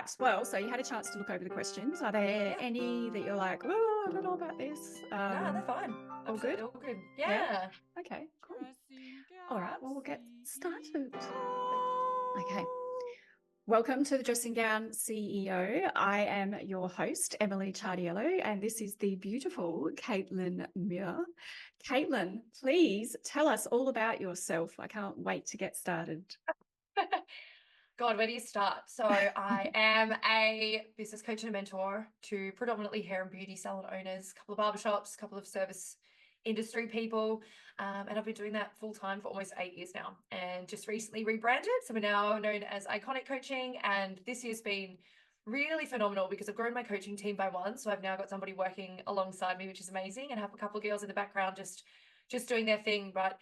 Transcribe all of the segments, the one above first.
right. Well, so you had a chance to look over the questions. Are there Yeah. any that you're like, oh, I don't know about this? No, they're fine. All Absolutely good? all good. Yeah. Yeah. Okay, cool. All right. Well, we'll get started. Okay. Welcome to the Dressing Gown CEO. I am your host, Emily Chardiello, and this is the beautiful Caitlyn Muir. Caitlyn, please tell us all about yourself. I can't wait to get started. God, where do you start? So I am a business coach and a mentor to predominantly hair and beauty salon owners, a couple of barbershops, a couple of service industry people. And I've been doing that full time for almost 8 years now and just recently rebranded. So we're now known as Iconic Coaching. And this year's been really phenomenal because I've grown my coaching team by one. So I've now got somebody working alongside me, which is amazing, and have a couple of girls in the background just doing their thing. But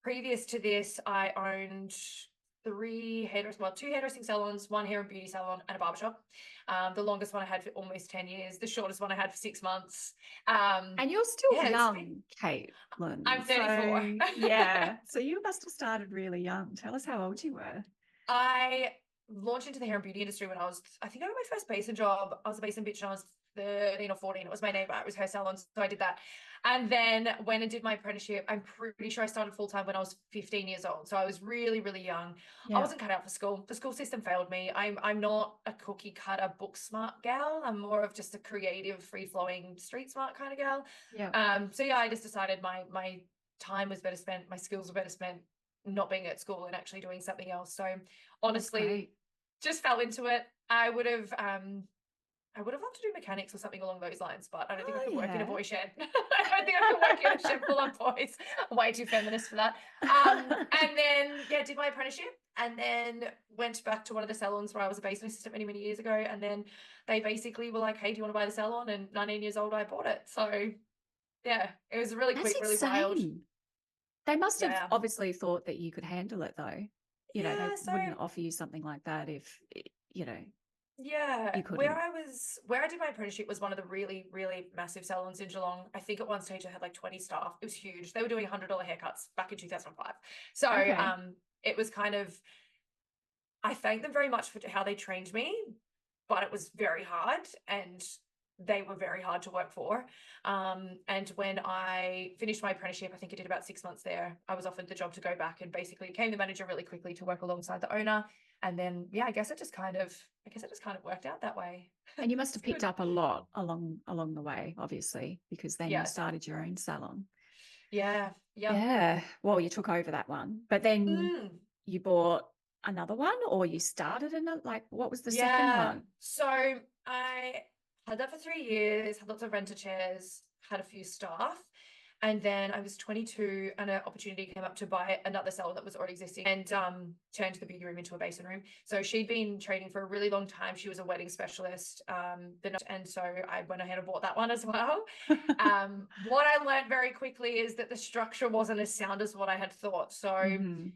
previous to this, I owned two hairdressing salons, one hair and beauty salon, and a barbershop. The longest one I had for almost 10 years, the shortest one I had for 6 months. And you're still Yeah, young, Caitlyn. I'm 34. So, yeah. So you must have started really young. Tell us how old you were. I launched into the hair and beauty industry when I think I got my first basin job. I was a basin bitch and I was 13 or 14. It was my neighbor. It was her salon. So I did that. And then went and did my apprenticeship. I'm pretty sure I started full time when I was 15 years old. So I was really, really young. I Yeah. wasn't cut out for school. The school system failed me. I'm not a cookie cutter book smart gal. I'm more of just a creative, free flowing, street smart kind of gal. Yeah. So yeah, I just decided my time was better spent, my skills were better spent not being at school and actually doing something else. So honestly, just fell into it. I would have loved to do mechanics or something along those lines, but I don't think I could work in a boy shed. I don't think I could work in a shed full of boys. Way too feminist for that. And then, yeah, did my apprenticeship and then went back to one of the salons where I was a basement assistant many, many years ago. And then they basically were like, hey, do you want to buy the salon? And 19 years old, I bought it. So, yeah, it was really That's quick, really wild. insane. They must have Yeah. obviously thought that you could handle it, though. They Yeah. wouldn't So, offer you something like that if, yeah, you couldn't. where I did my apprenticeship was one of the really, really massive salons in Geelong. I think at one stage I had like 20 staff. It was huge. They were doing $100 haircuts back in 2005. So Okay. it was kind of, I thank them very much for how they trained me, but it was very hard and they were very hard to work for. And when I finished my apprenticeship, I think I did about 6 months there, I was offered the job to go back and basically became the manager really quickly to work alongside the owner. And then, yeah, I guess it just kind of worked out that way. And you must have It's picked good. up a lot along the way, obviously, because then you Yeah. started your own salon. Yeah. Yeah. Yeah. Well, you took over that one, but then Mm. you bought another one or you started another, like, what was the second Yeah. one? So I had that for 3 years, had lots of renter chairs, had a few staff. And then I was 22 and an opportunity came up to buy another salon that was already existing and turned the beauty room into a basin room. So she'd been training for a really long time. She was a wedding specialist. And so I went ahead and bought that one as well. What I learned very quickly is that the structure wasn't as sound as what I had thought. So Mhm.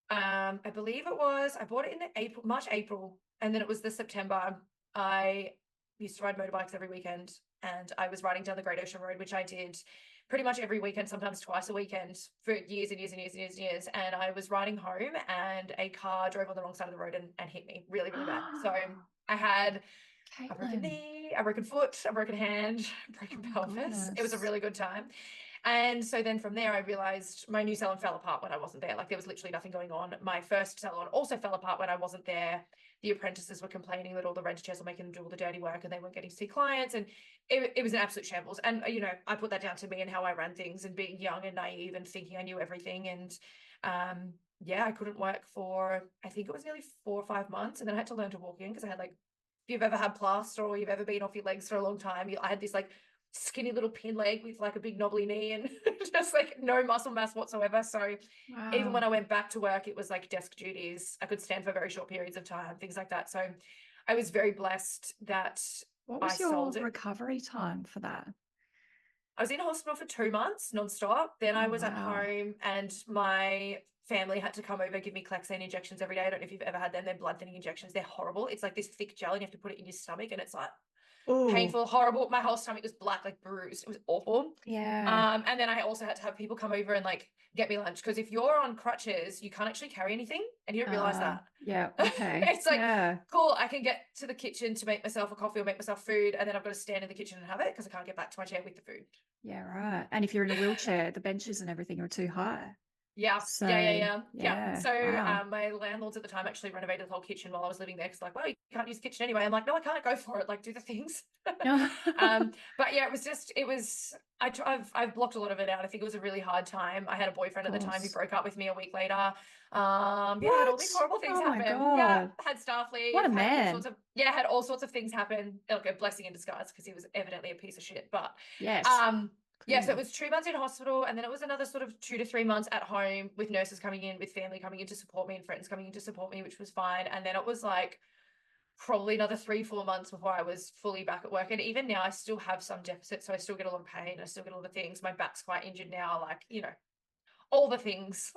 I believe I bought it in March, April, and then it was the September. I used to ride motorbikes every weekend and I was riding down the Great Ocean Road, which I did pretty much every weekend, sometimes twice a weekend for years and years and years and years and years. And I was riding home and a car drove on the wrong side of the road and hit me really, really bad. So I had a broken Caitlyn. knee, a broken foot, a broken hand, a Oh broken my pelvis. It was a goodness. really good time. And so then from there, I realized my new salon fell apart when I wasn't there. Like there was literally nothing going on. My first salon also fell apart when I wasn't there. The apprentices were complaining that all the renter chairs were making them do all the dirty work and they weren't getting to see clients. And it was an absolute shambles. And, I put that down to me and how I ran things and being young and naive and thinking I knew everything. And yeah, I couldn't work for, I think it was nearly 4 or 5 months. And then I had to learn to walk in because I had like, if you've ever had plaster or you've ever been off your legs for a long time, I had this like skinny little pin leg with like a big knobbly knee and just like no muscle mass whatsoever. So even when Wow. I went back to work, it was like desk duties. I could stand for very short periods of time, things like that. So I was very blessed that What I was your sold it. recovery time for that? I was in hospital for 2 months nonstop. Then Oh, I was at wow. home and my family had to come over, give me Clexane injections every day. I don't know if you've ever had them. They're blood thinning injections. They're horrible. It's like this thick gel and you have to put it in your stomach and it's like Oh, painful, horrible. My whole stomach was black, like bruised. It was awful. yeah. And then I also had to have people come over and like get me lunch, because if you're on crutches, you can't actually carry anything, and you don't realize that. Yeah. Okay. It's like, Yeah. cool, I can get to the kitchen to make myself a coffee or make myself food, and then I've got to stand in the kitchen and have it because I can't get back to my chair with the food. Yeah. Right. And if you're in a wheelchair, the benches and everything are too high. Yeah, So, yeah. yeah. So Wow. my landlords at the time actually renovated the whole kitchen while I was living there, because like, well, you can't use the kitchen anyway. I'm like, no, I can't, go for it. Like, do the things. But yeah, I've blocked a lot of it out. I think it was a really hard time. I had a boyfriend Of at the time who course. broke up with me a week later. Yeah, had all these What? horrible things Oh my happen. Yeah, God. had staff What leave, a had all sorts man. of, yeah, had all sorts of things happen. Like a blessing in disguise, because he was evidently a piece of shit. But Yes. um, yeah, so it Clearly. was 2 months in hospital, and then it was another sort of 2 to 3 months at home with nurses coming in, with family coming in to support me, and friends coming in to support me, which was fine. And then it was like probably another 3 4 months before I was fully back at work. And even now, I still have some deficits, so I still get a lot of pain. I still get a lot of things. My back's quite injured now, like, all the things.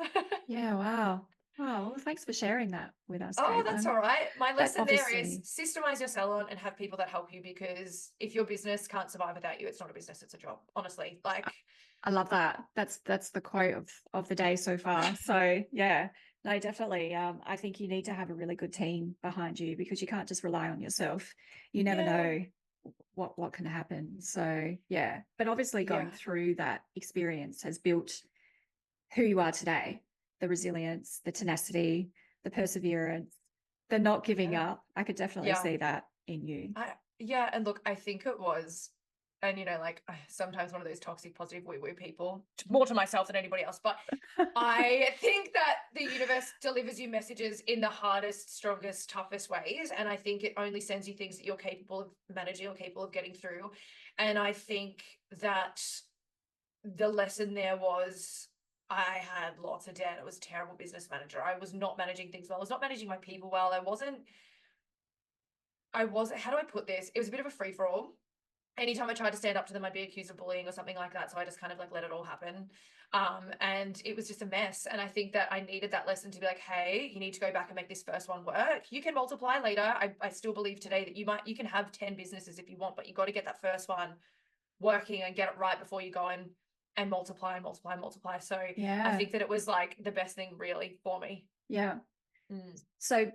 Yeah. Wow. Wow. Well, thanks for sharing that with us, Oh, that's Caitlin. all right. My That lesson there is obviously, systemize your salon and have people that help you, because if your business can't survive without you, it's not a business, it's a job. Honestly, like, I love that. That's the quote of the day so far. So yeah, no, definitely. I think you need to have a really good team behind you, because you can't just rely on yourself. You never yeah, know what can happen. So yeah, but obviously going yeah, through that experience has built who you are today. The resilience, the tenacity, the perseverance, the not giving yeah, up. I could definitely yeah. see that in you. Yeah, and look, I think it was, and like, sometimes one of those toxic positive woo woo people, more to myself than anybody else, but I think that the universe delivers you messages in the hardest, strongest, toughest ways, and I think it only sends you things that you're capable of managing or capable of getting through. And I think that the lesson there was, I had lots of debt. I was a terrible business manager. I was not managing things well. I was not managing my people well. How do I put this? It was a bit of a free for all. Anytime I tried to stand up to them, I'd be accused of bullying or something like that. So I just kind of like let it all happen. And it was just a mess. And I think that I needed that lesson to be like, hey, you need to go back and make this first one work. You can multiply later. I still believe today that you can have 10 businesses if you want, but you got to get that first one working and get it right before you go and multiply and multiply and multiply. So I Yeah. think that it was like the best thing really for me. Yeah. Mm. So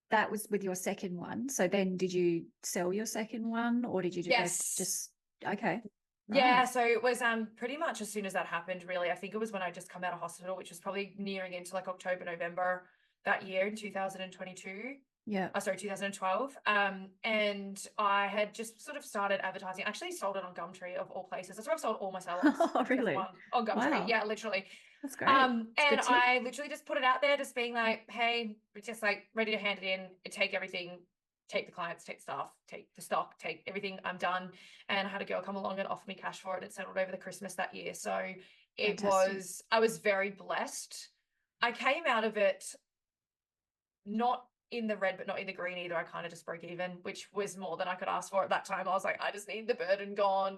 that was with your second one. So then did you sell your second one, or did you go Yes. just okay? Right. Yeah, so it was pretty much as soon as that happened, really. I think it was when I just come out of hospital, which was probably nearing into like October, November that year in 2022. Yeah. Sorry, 2012. And I had just sort of started advertising. I actually sold it on Gumtree of all places. That's where I've sold all my salons, Oh, except for really? one, on Gumtree. Wow. Yeah, literally. That's great. It's a And good tip. I literally just put it out there, just being like, hey, we're just like ready to hand it in, take everything, take the clients, take staff, take the stock, take everything. I'm done. And I had a girl come along and offer me cash for it. It settled over the Christmas that year. So Fantastic. I was very blessed. I came out of it not in the red, but not in the green either. I kind of just broke even, which was more than I could ask for at that time. I was like, I just need the burden gone.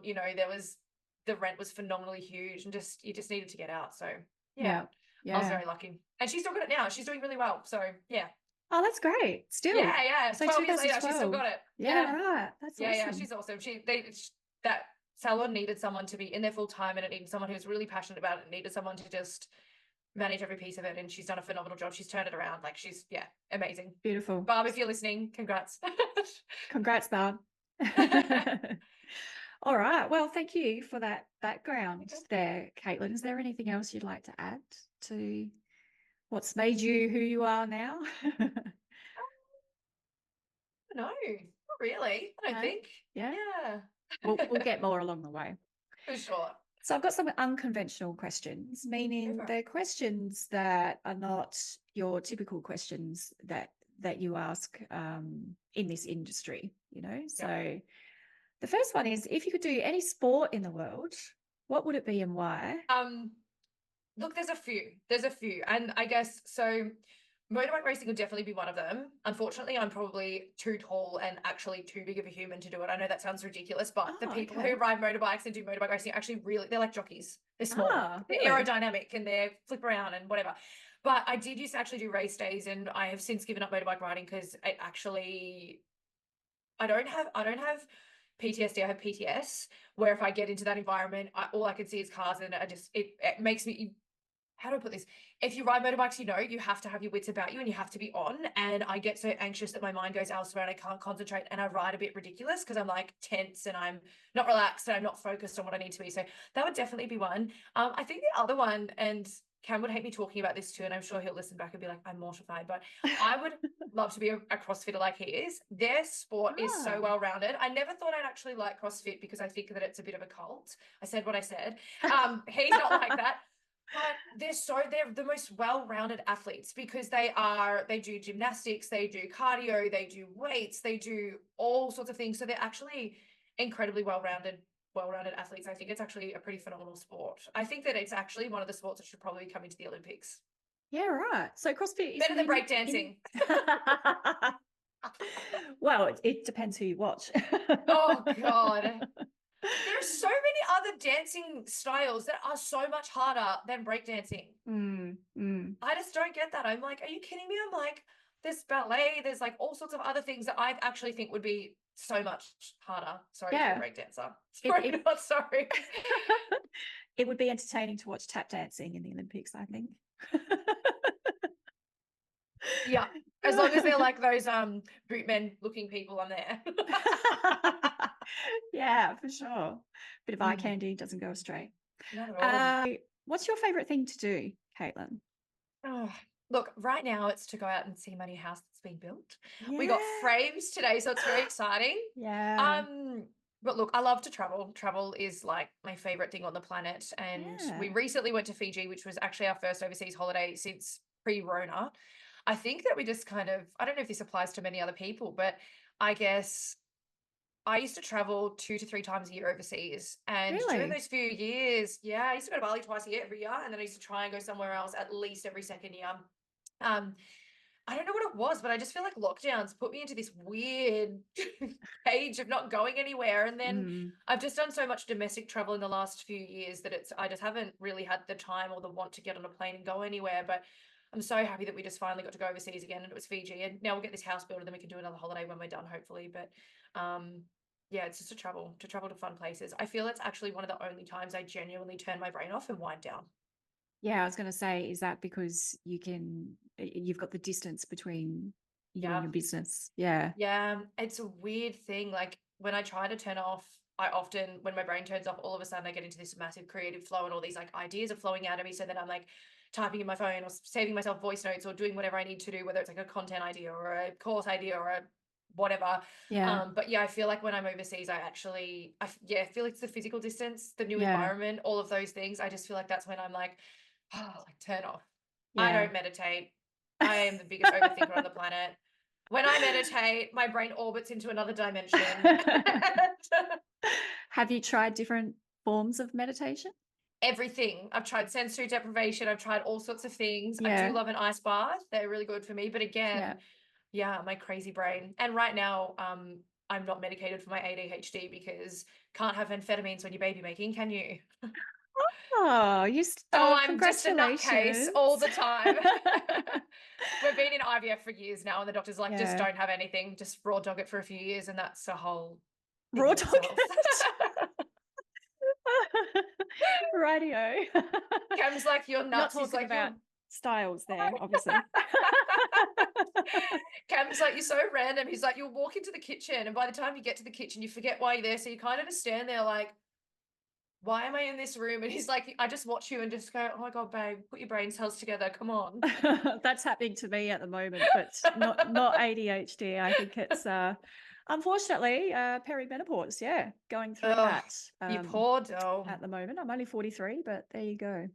The rent was phenomenally huge, and you just needed to get out. So yeah, Yeah. I was Yeah. very lucky. And she's still got it now. She's doing really well. So yeah. Oh, that's great. Still. Yeah. So 12 years later, she's still 2012. got it. Yeah, Yeah. right. That's Yeah. awesome. She's awesome. That salon needed someone to be in there full time, and it needed someone who was really passionate about it. It needed someone to just manage every piece of it. And she's done a phenomenal job. She's turned it around. Like, she's, yeah, amazing. Beautiful. Barb, if you're listening, congrats. Congrats, Barb. All right. Well, thank you for that background there, Caitlin. Is there anything else you'd like to add to what's made you who you are now? No, not really. I don't No? think. Yeah. Yeah, We'll get more along the way. for sure. So I've got some unconventional questions, Go meaning for it. they're questions that are not your typical questions that you ask in this industry, you know. Yeah. So the first one is, if you could do any sport in the world, what would it be and why? Look, there's a few. There's a few. And I guess so motorbike racing would definitely be one of them. Unfortunately, I'm probably too tall and actually too big of a human to do it. I know that sounds ridiculous, but the Oh, people okay. who ride motorbikes and do motorbike racing are actually really, they're like jockeys. They're small, Ah, they're really? aerodynamic, and they flip around and whatever. But I did used to actually do race days, and I have since given up motorbike riding because I don't have PTSD, I have PTS, where if I get into that environment, all I can see is cars, and it makes me, how do I put this? If you ride motorbikes, you have to have your wits about you and you have to be on. And I get so anxious that my mind goes elsewhere and I can't concentrate, and I ride a bit ridiculous because I'm like tense and I'm not relaxed and I'm not focused on what I need to be. So that would definitely be one. I think the other one, and Cam would hate me talking about this too, and I'm sure he'll listen back and be like, I'm mortified, but I would love to be a CrossFitter like he is. Their sport is so well-rounded. I never thought I'd actually like CrossFit because I think that it's a bit of a cult. I said what I said. He's not like that. But they're the most well-rounded athletes because they do gymnastics, they do cardio, they do weights, they do all sorts of things. So they're actually incredibly well-rounded athletes. I think it's actually a pretty phenomenal sport. I think that it's actually one of the sports that should probably come into the Olympics. Yeah, right. So CrossFit is better than breakdancing. Well, it depends who you watch. Oh God. There are so many other dancing styles that are so much harder than breakdancing. I just don't get that. I'm like, are you kidding me? I'm like, there's ballet, there's like all sorts of other things that I actually think would be so much harder. Sorry, yeah. To a breakdancer. Sorry. It would be entertaining to watch tap dancing in the Olympics, I think. Yeah, as long as they're like those bootmen looking people, I'm there. Yeah, for sure. Bit of eye candy doesn't go astray. Not at all. What's your favorite thing to do, Caitlyn? Oh, look, right now it's to go out and see my new house that's being built. Yeah. We got frames today, so it's very exciting. Yeah. But look, I love to travel. Travel is like my favorite thing on the planet. And we recently went to Fiji, which was actually our first overseas holiday since pre-Rona. I think that we just kind of, I don't know if this applies to many other people, but I guess I used to travel 2 to 3 times a year overseas. And during those few years, I used to go to Bali twice a year every year. And then I used to try and go somewhere else at least every second year. I don't know what it was, but I just feel like lockdowns put me into this weird cage of not going anywhere. And then I've just done so much domestic travel in the last few years that I just haven't really had the time or the want to get on a plane and go anywhere. But I'm so happy that we just finally got to go overseas again, and it was Fiji. And now we'll get this house built, and then we can do another holiday when we're done, hopefully. But yeah, it's just to travel to fun places. I feel it's actually one of the only times I genuinely turn my brain off and wind down. Yeah, I was going to say, is that because you've got the distance between you and your business? Yeah. Yeah, it's a weird thing. Like when I try to turn off, I often, when my brain turns off, all of a sudden I get into this massive creative flow, and all these like ideas are flowing out of me. So then I'm like typing in my phone or saving myself voice notes or doing whatever I need to do, whether it's like a content idea or a course idea or a whatever. Yeah. But yeah, I feel like when I'm overseas, I feel like it's the physical distance, the new environment, all of those things. I just feel like that's when I'm like, turn off. I don't meditate. I am the biggest overthinker on the planet. When I meditate, my brain orbits into another dimension. Have you tried different forms of meditation? Everything. I've tried sensory deprivation. I've tried all sorts of things. I do love an ice bath. They're really good for me. But again, my crazy brain. And right now, I'm not medicated for my ADHD because can't have amphetamines when you're baby making, can you? Oh, I'm just a nutcase all the time. We've been in IVF for years now, and the doctor's like, just don't have anything, just raw dog it for a few years, and that's a whole raw dog it. Radio. Cam's like, you're nuts. Not talking about styles there, obviously. Cam's like, you're so random. He's like, you'll walk into the kitchen, and by the time you get to the kitchen, you forget why you're there. So you kind of just stand there like, why am I in this room? And he's like, I just watch you and just go, oh my God, babe, put your brain cells together. Come on. That's happening to me at the moment, but not ADHD. I think it's unfortunately perimenopause. Yeah, going through that. You poor doll. At the moment, I'm only 43, but there you go.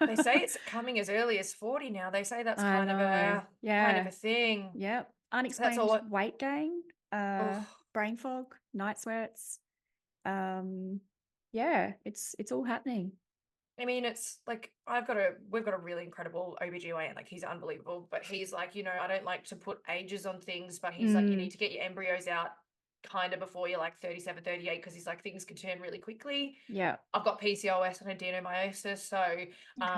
They say it's coming as early as 40 now. They say that's kind of a thing. Yep. Unexplained weight gain, brain fog, night sweats. Yeah, it's all happening. I mean, it's like we've got a really incredible OBGYN, like he's unbelievable, but he's like, I don't like to put ages on things, but he's like, you need to get your embryos out kind of before you're like 37, 38, because he's like, things can turn really quickly. Yeah. I've got PCOS and adenomyosis. So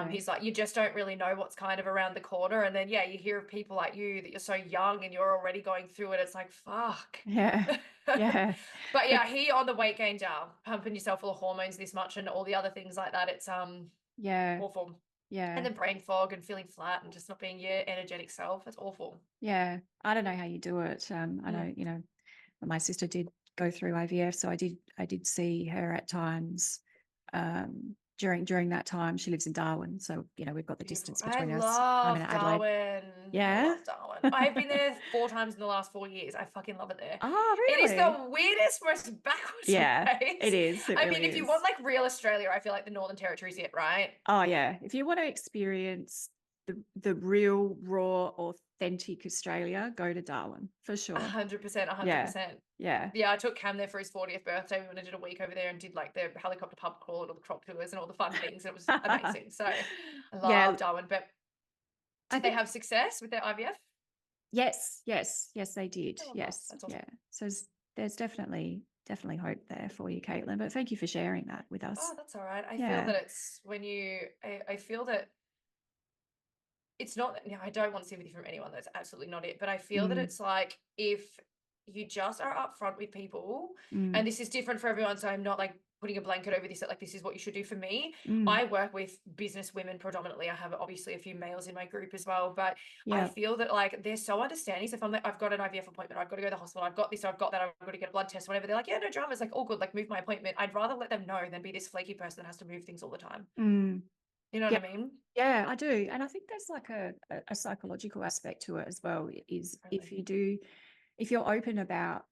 he's like, you just don't really know what's kind of around the corner. And then, yeah, you hear of people like you that you're so young and you're already going through it. It's like, fuck. Yeah. Yeah. But yeah, he on the weight gain down, pumping yourself full of hormones this much and all the other things like that. It's yeah. awful. Yeah. And then brain fog and feeling flat and just not being your energetic self. It's awful. Yeah. I don't know how you do it. I know, you know, my sister did go through IVF, so I did see her at times during that time. She lives in Darwin, so you know we've got the distance between us. I'm in Adelaide. Darwin. Yeah, I love Darwin. I've been there 4 times in the last 4 years. I fucking love it there. Oh, It is really? the weirdest, most backwards place. It is. I mean, if you want like real Australia, I feel like the Northern Territory is it, right? Oh yeah. If you want to experience the real, raw, authentic Australia, go to Darwin for sure. 100%, 100%. Yeah. Yeah, I took Cam there for his 40th birthday. We went and did a week over there and did like the helicopter pub crawl and all the crop tours and all the fun things. It was amazing. So I love Darwin. But did they have success with their IVF? Yes, they did. Oh, yes. that's awesome. Yeah. So there's definitely hope there for you, Caitlyn. But thank you for sharing that with us. Oh, that's all right. I feel that it's when I feel that it's not, I don't want sympathy from anyone. That's absolutely not it. But I feel that it's like if you just are upfront with people, and this is different for everyone. So I'm not like putting a blanket over this, that like this is what you should do for me. I work with business women predominantly. I have obviously a few males in my group as well, but I feel that like they're so understanding. So if I'm like, I've got an IVF appointment, I've got to go to the hospital, I've got this, I've got that, I've got to get a blood test, whatever. They're like, yeah, no dramas, like all good, like move my appointment. I'd rather let them know than be this flaky person that has to move things all the time. You know what I mean? Yeah, I do. And I think there's like a psychological aspect to it as well, is if you're open about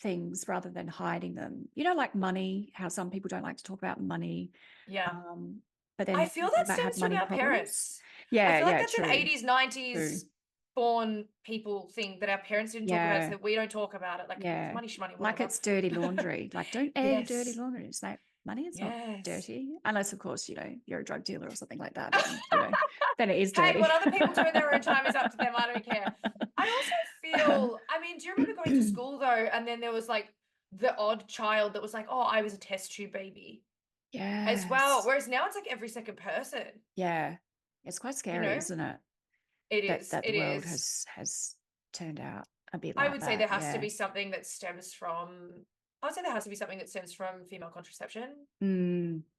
things rather than hiding them, you know, like money, how some people don't like to talk about money. Yeah. But then I feel that stems from our parents. Yeah. I feel like that's true. an 80s, 90s born people thing that our parents didn't talk about, so that we don't talk about it. Like it's money, whatever. Like it's dirty laundry. Like don't air dirty laundry. It's like money is not dirty, unless of course, you know, you're a drug dealer or something like that. And, you know, then it is dirty. Hey, what other people do in their own time is up to them. I don't care. I also feel, I mean, do you remember going to school though, and then there was like the odd child that was like, oh, I was a test tube baby. Yeah. As well. Whereas now it's like every second person. Yeah. It's quite scary, isn't it? It is. That the world has turned out a bit like I would say there has to be something that stems from, I would say there has to be something that stems from female contraception. I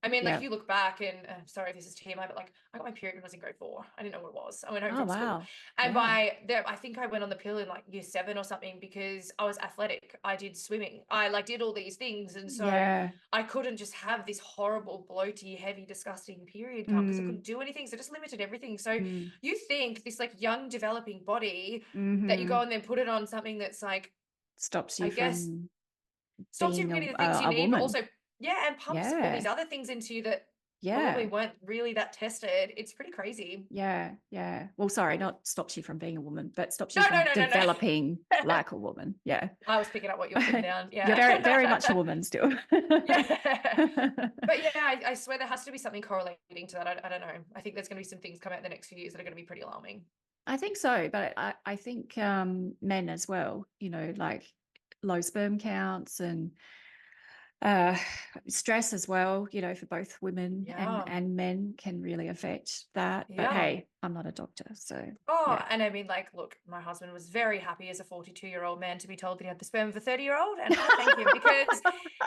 mean, like you look back and sorry if this is TMI, but like I got my period when I was in grade 4. I didn't know what it was. I went home from school. And by there, I think I went on the pill in like year 7 or something because I was athletic. I did swimming. I like did all these things. And so I couldn't just have this horrible, bloaty, heavy, disgusting period come because I couldn't do anything. So it just limited everything. So you think this like young developing body that you go and then put it on something that's like stops you from stops you from getting the things you need, but also and pumps all these other things into you that probably weren't really that tested. It's pretty crazy. Well, sorry, not stops you from being a woman, but stops you from developing like a woman. I was picking up what you were putting down. You're very, very much a woman still. But I swear there has to be something correlating to that. I don't know. I think there's going to be some things come out in the next few years that are going to be pretty alarming. I think so, but I think men as well, you know, like low sperm counts and stress as well, you know, for both women and men can really affect that. But hey, I'm not a doctor, so and I mean, like, look, my husband was very happy as a 42-year-old man to be told that he had the sperm of a 30-year-old, and I thank him because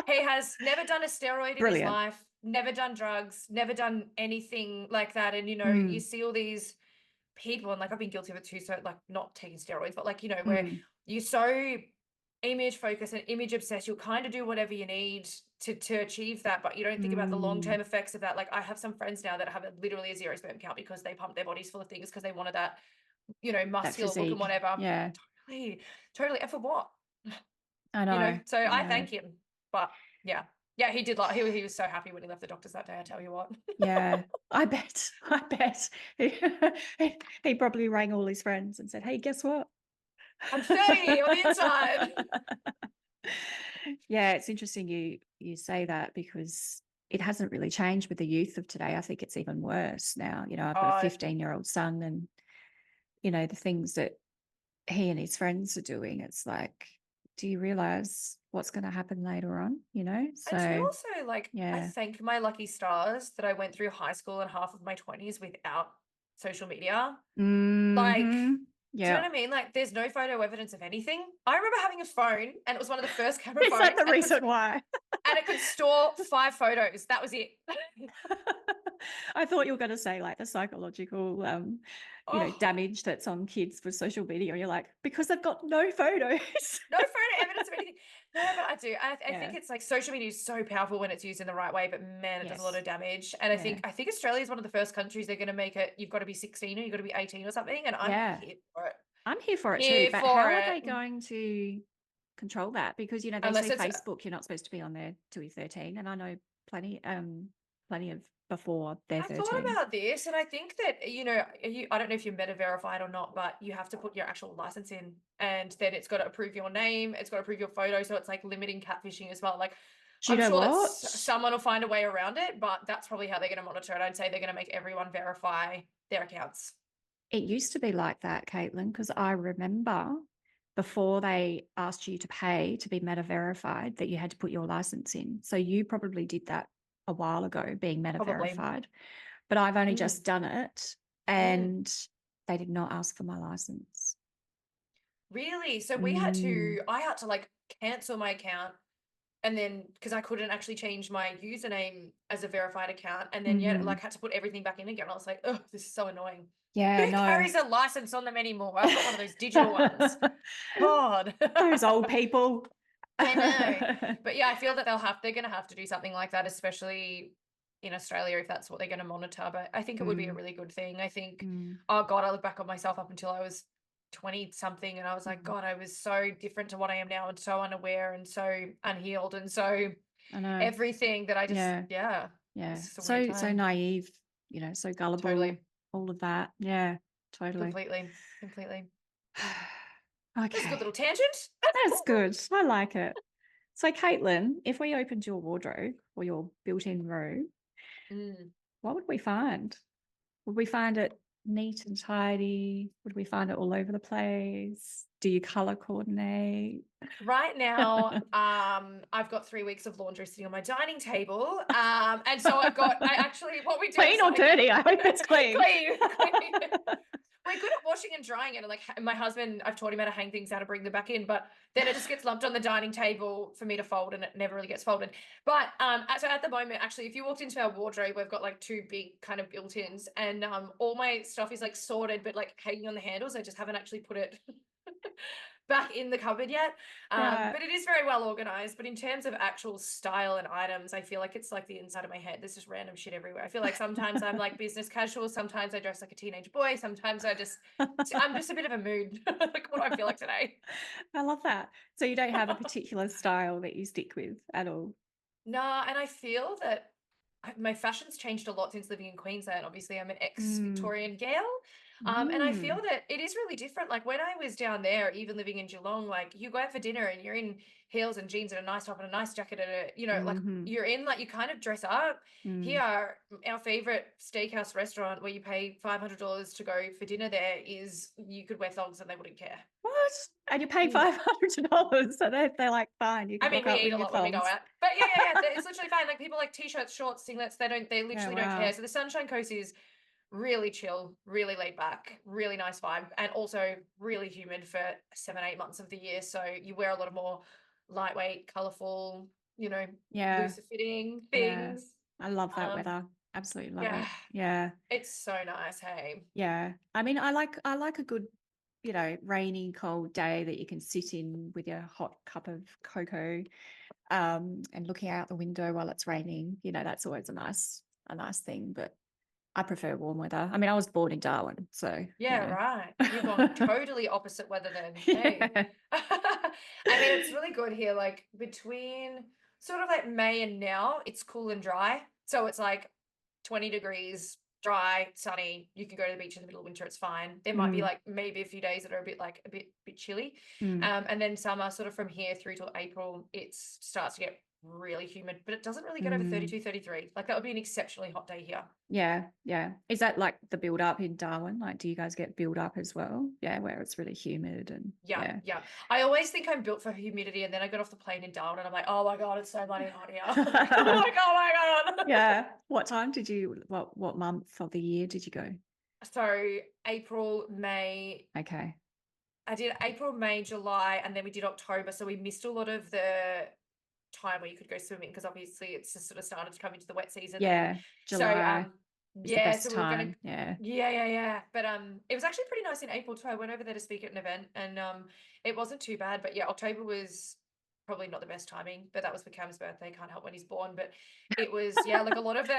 he has never done a steroid in his life, never done drugs, never done anything like that. And you know, you see all these people, and like I've been guilty of it too, so like not taking steroids, but like, you know, where you're so image focused and image obsessed, you'll kind of do whatever you need to achieve that, but you don't think about the long-term effects of that. Like I have some friends now that have literally a 0 sperm count because they pump their bodies full of things because they wanted that, you know, muscular look and whatever. Totally. And for what? I know. You know, so I thank him. But he did, like he was so happy when he left the doctors that day, I tell you what. I bet he probably rang all his friends and said, hey, guess what, I'm 30 on the inside. It's interesting you say that because it hasn't really changed with the youth of today. I think it's even worse now. You know, I've got a 15-year-old son, and you know the things that he and his friends are doing, it's like do you realize what's going to happen later on, you know? So, And to also, like, I yeah. thank my lucky stars that I went through high school and half of my 20s without social media. Like, Mhm. do you know Yeah. what I mean? Like, there's no photo evidence of anything. I remember having a phone, and it was one of the first camera Is phones. that the reason why? And it could store 5 photos. That was it. I thought you were going to say like the psychological, damage that's on kids with social media. You're like, because they've got no photos. No photo evidence of anything. No, but I do. I Yeah. think it's like social media is so powerful when it's used in the right way, but man, it does a lot Yes. of damage. And Yeah. I think Australia is one of the first countries they're going to make it. You've got to be 16 or you've got to be 18 or something. And I'm Yeah. here for it. I'm here for it too. Here But for how are they it. going to control that? Because, they Unless say it's Facebook, you're not supposed to be on there till you're 13. And I know plenty of before they're I 13. thought about this, and I think that, I don't know if you're meta verified or not, but you have to put your actual license in, and then it's got to approve your name, it's got to approve your photo, so it's like limiting catfishing as well. Like, Do you I'm know sure that what? someone will find a way around it, but that's probably how they're going to monitor it. I'd say they're going to make everyone verify their accounts. It used to be like that, Caitlyn, because I remember before they asked you to pay to be meta verified that you had to put your license in. So you probably did that a while ago, being meta Probably. verified. But I've only just done it, and they did not ask for my license. Really? So I had to like cancel my account, and then because I couldn't actually change my username as a verified account, and then like had to put everything back in again. I was like, oh, this is so annoying. Yeah, Who no. carries a license on them anymore? I've got one of those digital ones. God. Those old people. I know. But yeah, I feel that they're going to have to do something like that, especially in Australia, if that's what they're going to monitor. But I think it would be a really good thing. I think, oh God, I look back on myself up until I was 20 something, and I was like, God, I was so different to what I am now, and so unaware and so unhealed and so I know. everything that I just, yeah. It's a weird So time. naive, so gullible. Totally. All of that. Yeah, totally. Completely. Okay. That's a good little tangent. That's good. I like it. So, Caitlyn, if we opened your wardrobe or your built-in room, what would we find? Would we find it neat and tidy? Would we find it all over the place? Do you color coordinate? Right now, I've got 3 weeks of laundry sitting on my dining table. And so what we do clean is or dirty? I hope it's clean. Clean. We're good at washing and drying it. And like my husband, I've taught him how to hang things, how to bring them back in, but then it just gets lumped on the dining table for me to fold, and it never really gets folded. But so at the moment, actually, if you walked into our wardrobe, we've got like 2 big kind of built-ins, and all my stuff is like sorted, but like hanging on the handles. I just haven't actually put it back in the cupboard yet. But it is very well organized. But in terms of actual style and items, I feel like it's like the inside of my head. There's just random shit everywhere. I feel like sometimes I'm like business casual, sometimes I dress like a teenage boy, sometimes I'm just a bit of a mood, like what I feel like today. I love that. So you don't have a particular style that you stick with at all? No, and I feel that my fashion's changed a lot since living in Queensland. Obviously, I'm an ex-Victorian gal. And I feel that it is really different. Like when I was down there, even living in Geelong, like you go out for dinner and you're in heels and jeans and a nice top and a nice jacket and like you're in, like you kind of dress up. Here, our favorite steakhouse restaurant where you pay $500 to go for dinner there is you could wear thongs and they wouldn't care. What? And you pay $500, so they're like, fine, you can we eat a lot when we go thongs. out. But yeah, it's literally fine. Like people like t-shirts, shorts, singlets, they literally don't care. So the Sunshine Coast is really chill, really laid back, really nice vibe, and also really humid for 7-8 months of the year. So you wear a lot of more lightweight, colorful, looser fitting things. I love that weather. Absolutely love it. Yeah. It's so nice, hey. Yeah. I mean, I like a good, rainy, cold day that you can sit in with your hot cup of cocoa, and looking out the window while it's raining. That's always a nice thing. But I prefer warm weather. I mean, I was born in Darwin, so right. You've gone totally opposite weather then. Hey. I mean, it's really good here. Like between sort of like May and now, it's cool and dry. So it's like 20 degrees, dry, sunny. You can go to the beach in the middle of winter. It's fine. There might be like maybe a few days that are a bit chilly. And then summer, sort of from here through till April, it starts to get really humid, but it doesn't really get over 32, 33. Like that would be an exceptionally hot day here. Yeah, yeah. Is that like the build up in Darwin? Like, do you guys get build up as well? Yeah, where it's really humid and Yeah. I always think I'm built for humidity, and then I got off the plane in Darwin and I'm like, oh my God, it's so bloody hot here. I'm like, oh my God. Yeah. What time did you, what month of the year did you go? So April, May. Okay. I did April, May, July, and then we did October. So we missed a lot of the time where you could go swimming because obviously it's just sort of started to come into the wet season. Yeah, July is the best So we were time. gonna yeah. But it was actually pretty nice in April too. I went over there to speak at an event and it wasn't too bad. But yeah, October was probably not the best timing, but that was for Cam's birthday. Can't help when he's born. But it was like a lot of the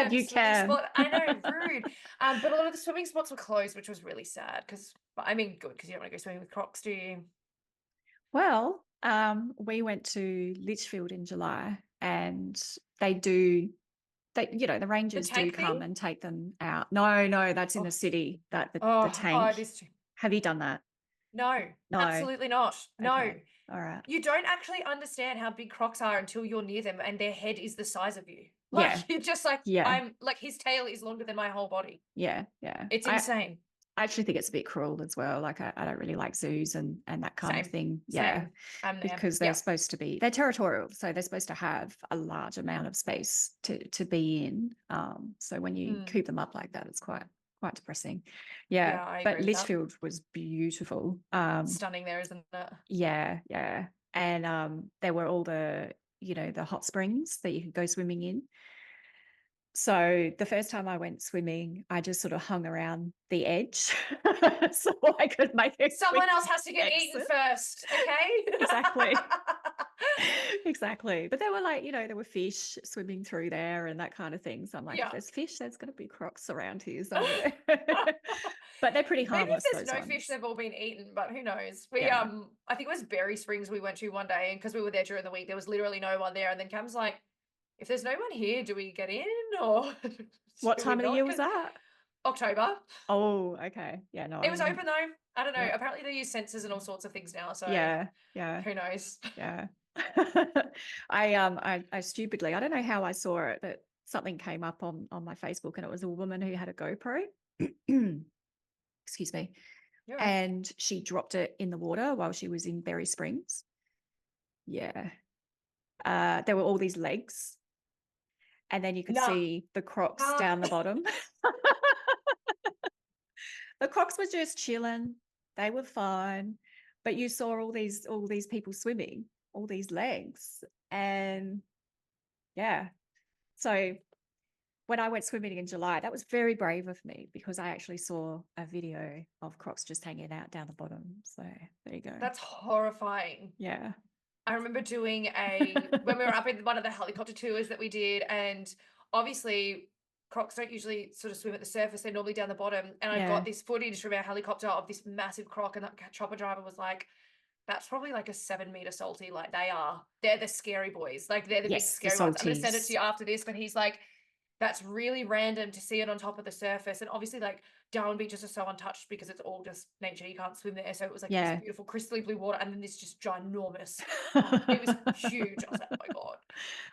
you swimming can. spot. I know, rude. But a lot of the swimming spots were closed, which was really sad because I mean good because you don't want to go swimming with Crocs, do you? Well, we went to Litchfield in July and the rangers do tank thing? come and take them out. No, that's in the city, that the tank. It is too. Have you done that? No, absolutely not. No. Okay. All right. You don't actually understand how big Crocs are until you're near them and their head is the size of you. Yeah. Like you're just like, I'm like his tail is longer than my whole body. Yeah. It's insane. I actually think it's a bit cruel as well. Like I don't really like zoos and that kind of thing. Yeah. Because they're supposed to be, they're territorial. So they're supposed to have a large amount of space to be in. So when you keep them up like that, it's quite depressing. Yeah. But Litchfield was beautiful. Stunning there, isn't it? Yeah. And there were all the, the hot springs that you could go swimming in. So the first time I went swimming, I just sort of hung around the edge so I could make it. Someone else has to get eaten first, okay? Exactly. But there were there were fish swimming through there and that kind of thing. So I'm like, if there's fish, there's going to be Crocs around here somewhere. But they're pretty harmless. Maybe if there's no fish, they've all been eaten, but who knows? We I think it was Berry Springs we went to one day, and because we were there during the week, there was literally no one there. And then Cam's like, if there's no one here, do we get in or what time of the year was that? October. Oh, okay. Yeah, no. It was open though. I don't know. Yeah. Apparently they use sensors and all sorts of things now. So yeah. Who knows? Yeah. I stupidly, I don't know how I saw it, but something came up on my Facebook and it was a woman who had a GoPro. Excuse me. Right. And she dropped it in the water while she was in Berry Springs. Yeah. There were all these legs. And then you could see the Crocs down the bottom. The Crocs were just chilling. They were fine. But you saw all these people swimming, all these legs. And yeah. So when I went swimming in July, that was very brave of me because I actually saw a video of Crocs just hanging out down the bottom. So there you go. That's horrifying. Yeah. I remember doing when we were up in one of the helicopter tours that we did, and obviously Crocs don't usually sort of swim at the surface, they're normally down the bottom. And I got this footage from our helicopter of this massive Croc, and that chopper driver was like, that's probably like a 7-meter salty. Like they're the scary boys. Like they're the big scary ones. I'm going to send it to you after this, but he's like, that's really random to see it on top of the surface. And obviously like Darwin beaches are so untouched because it's all just nature. You can't swim there. So it was like this beautiful crystally blue water and then this just ginormous. It was huge. I was like, oh my God.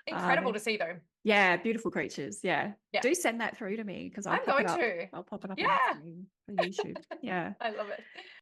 Incredible to see though. Yeah, beautiful creatures. Yeah. Do send that through to me because I'll pop it up on YouTube. Yeah. I love it.